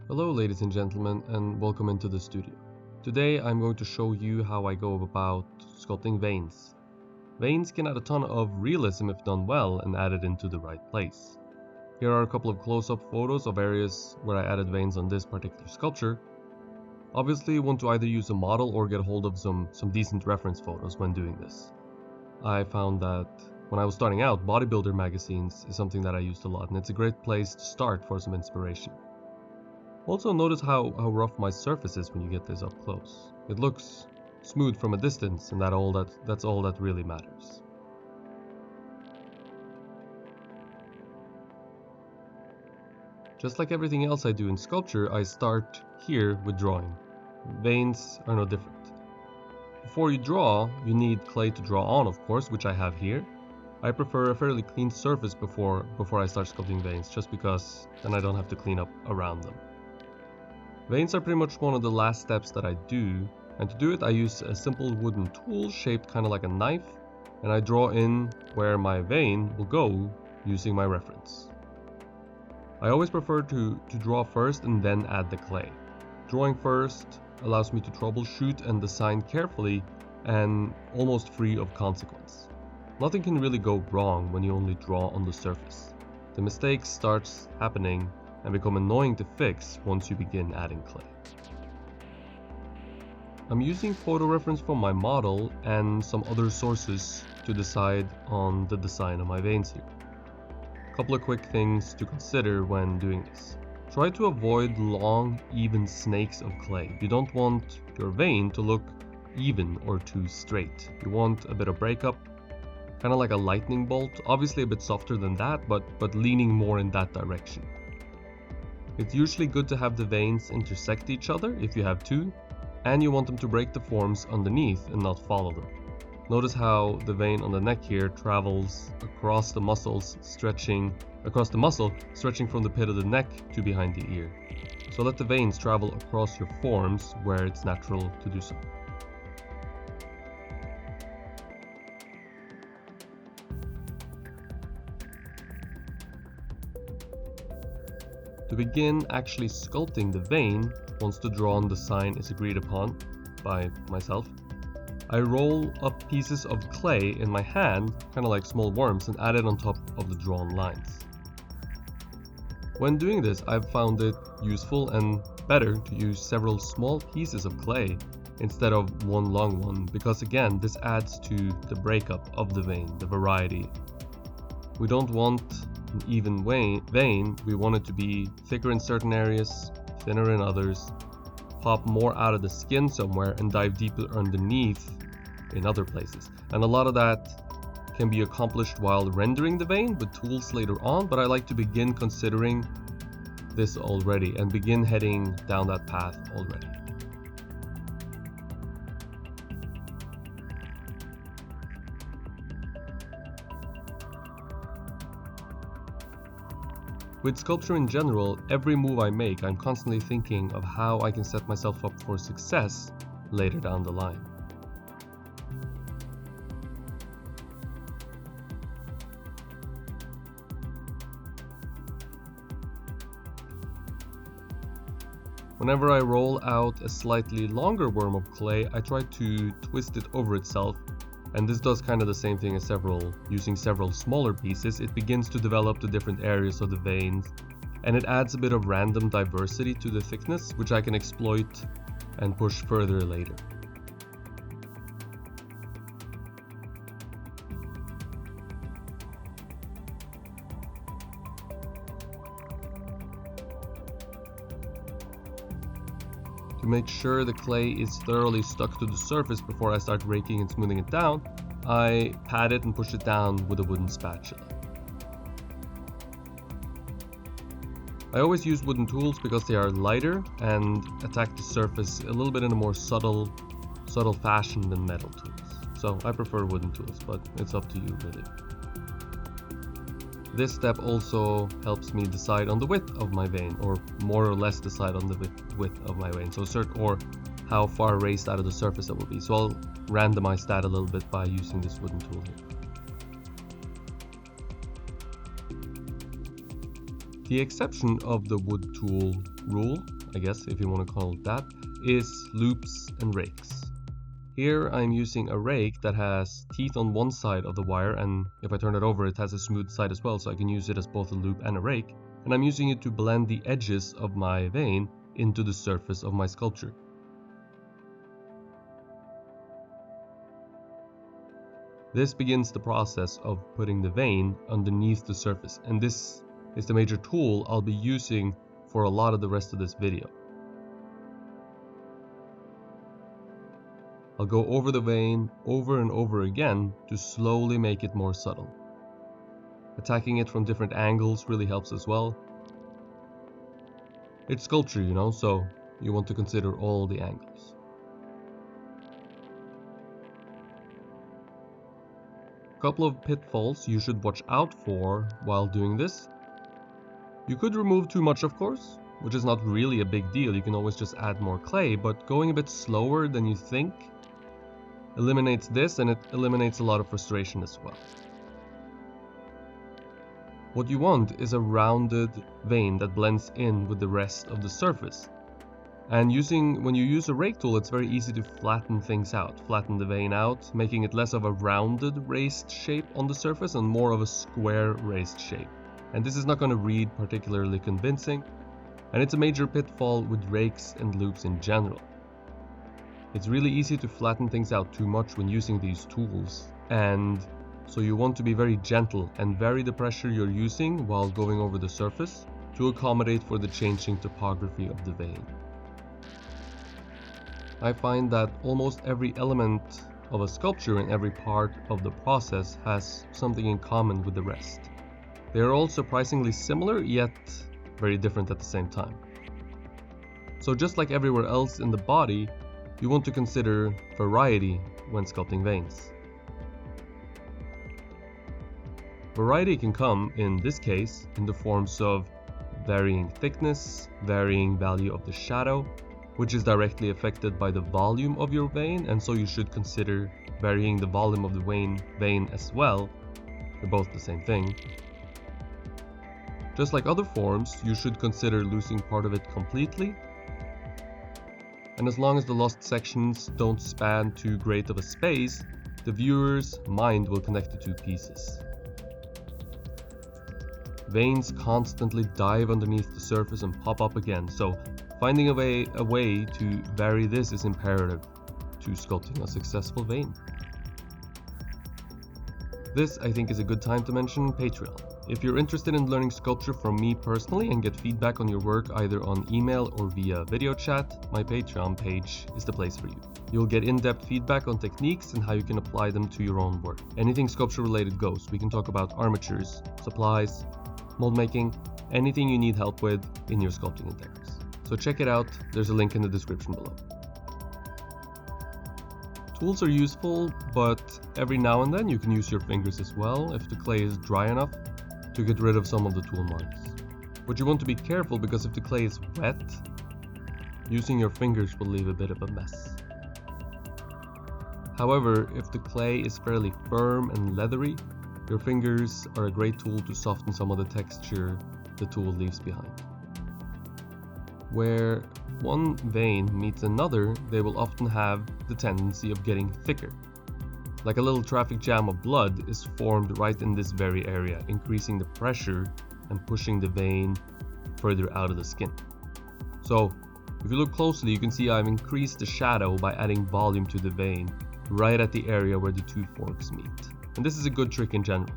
Hello ladies and gentlemen, and welcome into the studio. Today I'm going to show you how I go about sculpting veins. Veins can add a ton of realism if done well and added into the right place. Here are a couple of close-up photos of areas where I added veins on this particular sculpture. Obviously you want to either use a model or get hold of some decent reference photos when doing this. I found that when I was starting out, bodybuilder magazines is something that I used a lot, and it's a great place to start for some inspiration. Also notice how rough my surface is when you get this up close. It looks smooth from a distance, and that's all that really matters. Just like everything else I do in sculpture, I start here with drawing. Veins are no different. Before you draw, you need clay to draw on, of course, which I have here. I prefer a fairly clean surface before I start sculpting veins, just because then I don't have to clean up around them. Veins are pretty much one of the last steps that I do, and to do it I use a simple wooden tool shaped kind of like a knife, and I draw in where my vein will go using my reference. I always prefer to draw first and then add the clay. Drawing first allows me to troubleshoot and design carefully and almost free of consequence. Nothing can really go wrong when you only draw on the surface. The mistake starts happening and become annoying to fix once you begin adding clay. I'm using photo reference from my model and some other sources to decide on the design of my veins here. A couple of quick things to consider when doing this. Try to avoid long, even snakes of clay. You don't want your vein to look even or too straight. You want a bit of breakup, kind of like a lightning bolt, obviously a bit softer than that, but leaning more in that direction. It's usually good to have the veins intersect each other if you have two, and you want them to break the forms underneath and not follow them. Notice how the vein on the neck here travels across the muscles, stretching from the pit of the neck to behind the ear. So let the veins travel across your forms where it's natural to do so. To begin actually sculpting the vein, once the drawn design is agreed upon by myself, I roll up pieces of clay in my hand, kind of like small worms, and add it on top of the drawn lines. When doing this, I've found it useful and better to use several small pieces of clay instead of one long one, because again, this adds to the breakup of the vein, the variety. We don't want an even vein, we want it to be thicker in certain areas, thinner in others, pop more out of the skin somewhere, and dive deeper underneath in other places. And a lot of that can be accomplished while rendering the vein with tools later on, but I like to begin considering this already and begin heading down that path already. With sculpture in general, every move I make, I'm constantly thinking of how I can set myself up for success later down the line. Whenever I roll out a slightly longer worm of clay, I try to twist it over itself, and this does kind of the same thing as using several smaller pieces. It begins to develop the different areas of the veins, and it adds a bit of random diversity to the thickness, which I can exploit and push further later. To make sure the clay is thoroughly stuck to the surface before I start raking and smoothing it down, I pat it and push it down with a wooden spatula. I always use wooden tools because they are lighter and attack the surface a little bit in a more subtle fashion than metal tools. So I prefer wooden tools, but it's up to you really. This step also helps me decide on the width of my vein, or more or less decide on the width of my vein, or how far raised out of the surface it will be. So I'll randomize that a little bit by using this wooden tool here. The exception of the wood tool rule, I guess if you want to call it that, is loops and rakes. Here I'm using a rake that has teeth on one side of the wire, and if I turn it over it has a smooth side as well, so I can use it as both a loop and a rake, and I'm using it to blend the edges of my vein into the surface of my sculpture. This begins the process of putting the vein underneath the surface, and this is the major tool I'll be using for a lot of the rest of this video. I'll go over the vein over and over again to slowly make it more subtle. Attacking it from different angles really helps as well. It's sculpture, you know, so you want to consider all the angles. A couple of pitfalls you should watch out for while doing this. You could remove too much, of course, which is not really a big deal. You can always just add more clay, but going a bit slower than you think eliminates this, and it eliminates a lot of frustration as well. What you want is a rounded vein that blends in with the rest of the surface. And when you use a rake tool, it's very easy to flatten things out. Flatten the vein out, making it less of a rounded raised shape on the surface and more of a square raised shape. And this is not going to read particularly convincing, and it's a major pitfall with rakes and loops in general. It's really easy to flatten things out too much when using these tools, and so you want to be very gentle and vary the pressure you're using while going over the surface to accommodate for the changing topography of the vein. I find that almost every element of a sculpture and every part of the process has something in common with the rest. They are all surprisingly similar, yet very different at the same time. So just like everywhere else in the body, you want to consider variety when sculpting veins. Variety can come, in this case, in the forms of varying thickness, varying value of the shadow, which is directly affected by the volume of your vein, and so you should consider varying the volume of the vein as well. They're both the same thing. Just like other forms, you should consider losing part of it completely, and as long as the lost sections don't span too great of a space, the viewer's mind will connect the two pieces. Veins constantly dive underneath the surface and pop up again, so finding a way to vary this is imperative to sculpting a successful vein. This, I think, is a good time to mention Patreon. If you're interested in learning sculpture from me personally and get feedback on your work either on email or via video chat, my Patreon page is the place for you. You'll get in-depth feedback on techniques and how you can apply them to your own work. Anything sculpture related goes. We can talk about armatures, supplies, mold making, anything you need help with in your sculpting endeavors. So check it out, there's a link in the description below. Tools are useful, but every now and then you can use your fingers as well if the clay is dry enough to get rid of some of the tool marks. But you want to be careful because if the clay is wet, using your fingers will leave a bit of a mess. However, if the clay is fairly firm and leathery, your fingers are a great tool to soften some of the texture the tool leaves behind. Where one vein meets another, they will often have the tendency of getting thicker. Like a little traffic jam of blood is formed right in this very area, increasing the pressure and pushing the vein further out of the skin. So, if you look closely, you can see I've increased the shadow by adding volume to the vein, right at the area where the two forks meet. And this is a good trick in general.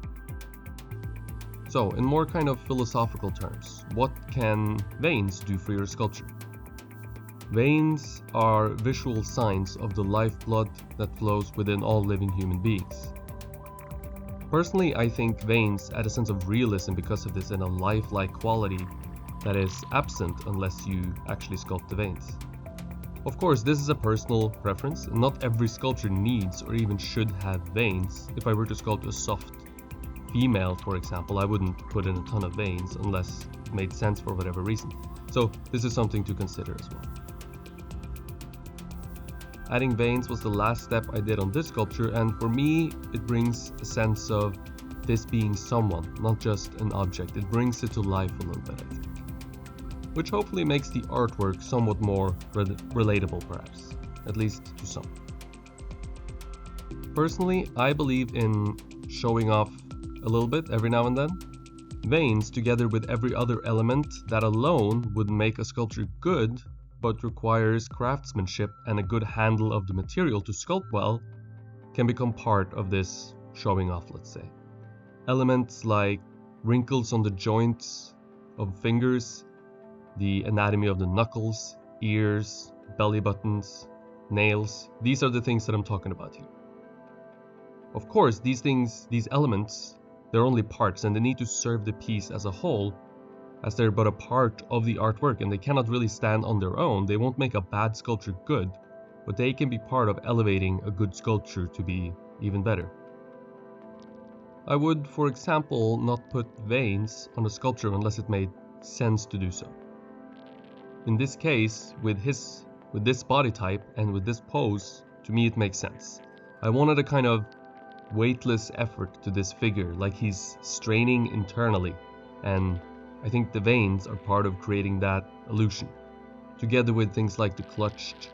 So, in more kind of philosophical terms, what can veins do for your sculpture? Veins are visual signs of the lifeblood that flows within all living human beings. Personally, I think veins add a sense of realism because of this and a lifelike quality that is absent unless you actually sculpt the veins. Of course, this is a personal preference, and not every sculpture needs or even should have veins. If I were to sculpt a soft female, for example, I wouldn't put in a ton of veins unless it made sense for whatever reason. So this is something to consider as well. Adding veins was the last step I did on this sculpture, and for me it brings a sense of this being someone, not just an object. It brings it to life a little bit, I think. Which hopefully makes the artwork somewhat more relatable, perhaps, at least to some. Personally, I believe in showing off a little bit every now and then. Veins, together with every other element that alone would make a sculpture good, but requires craftsmanship and a good handle of the material to sculpt well, can become part of this showing off, let's say. Elements like wrinkles on the joints of fingers, the anatomy of the knuckles, ears, belly buttons, nails, these are the things that I'm talking about here. Of course, these elements, they're only parts and they need to serve the piece as a whole, as they're but a part of the artwork and they cannot really stand on their own. They won't make a bad sculpture good, but they can be part of elevating a good sculpture to be even better. I would, for example, not put veins on a sculpture unless it made sense to do so. In this case, with this body type and with this pose, to me it makes sense. I wanted a kind of weightless effort to this figure, like he's straining internally, and I think the veins are part of creating that illusion, together with things like the clutched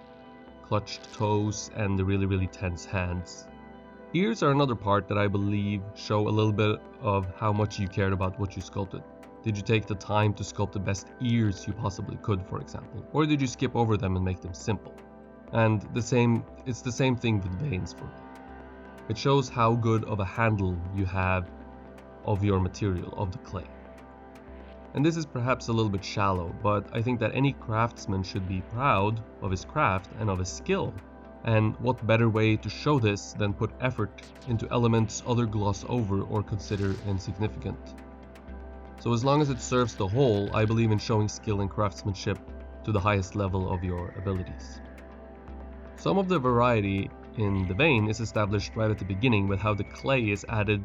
toes and the really tense hands. Ears are another part that I believe show a little bit of how much you cared about what you sculpted. Did you take the time to sculpt the best ears you possibly could, for example? Or did you skip over them and make them simple? And it's the same thing with veins for me. It shows how good of a handle you have of your material, of the clay. And this is perhaps a little bit shallow, but I think that any craftsman should be proud of his craft and of his skill. And what better way to show this than put effort into elements others gloss over or consider insignificant. So as long as it serves the whole, I believe in showing skill and craftsmanship to the highest level of your abilities. Some of the variety in the vein is established right at the beginning with how the clay is added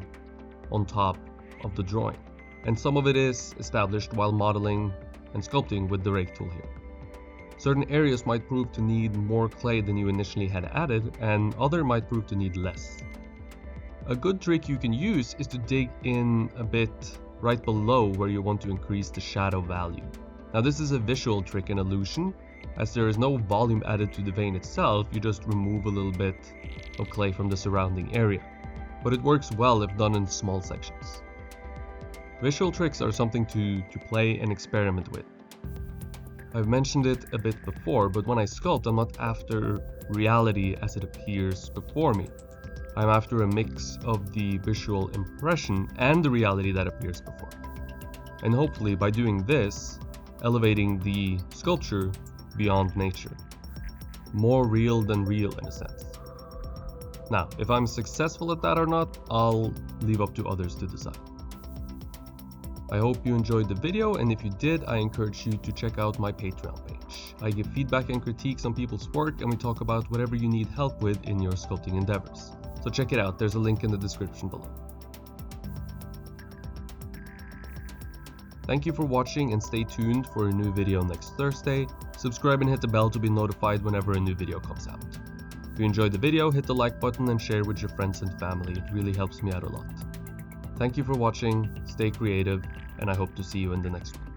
on top of the drawing. And some of it is established while modeling and sculpting with the rake tool here. Certain areas might prove to need more clay than you initially had added, and other might prove to need less. A good trick you can use is to dig in a bit right below where you want to increase the shadow value. Now this is a visual trick and illusion, as there is no volume added to the vein itself, you just remove a little bit of clay from the surrounding area. But it works well if done in small sections. Visual tricks are something to play and experiment with. I've mentioned it a bit before, but when I sculpt, I'm not after reality as it appears before me. I'm after a mix of the visual impression and the reality that appears before me. And hopefully by doing this, elevating the sculpture beyond nature. More real than real in a sense. Now, if I'm successful at that or not, I'll leave up to others to decide. I hope you enjoyed the video, and if you did, I encourage you to check out my Patreon page. I give feedback and critiques on people's work, and we talk about whatever you need help with in your sculpting endeavors. So check it out, there's a link in the description below. Thank you for watching, and stay tuned for a new video next Thursday. Subscribe and hit the bell to be notified whenever a new video comes out. If you enjoyed the video, hit the like button and share with your friends and family, it really helps me out a lot. Thank you for watching, stay creative, and I hope to see you in the next one.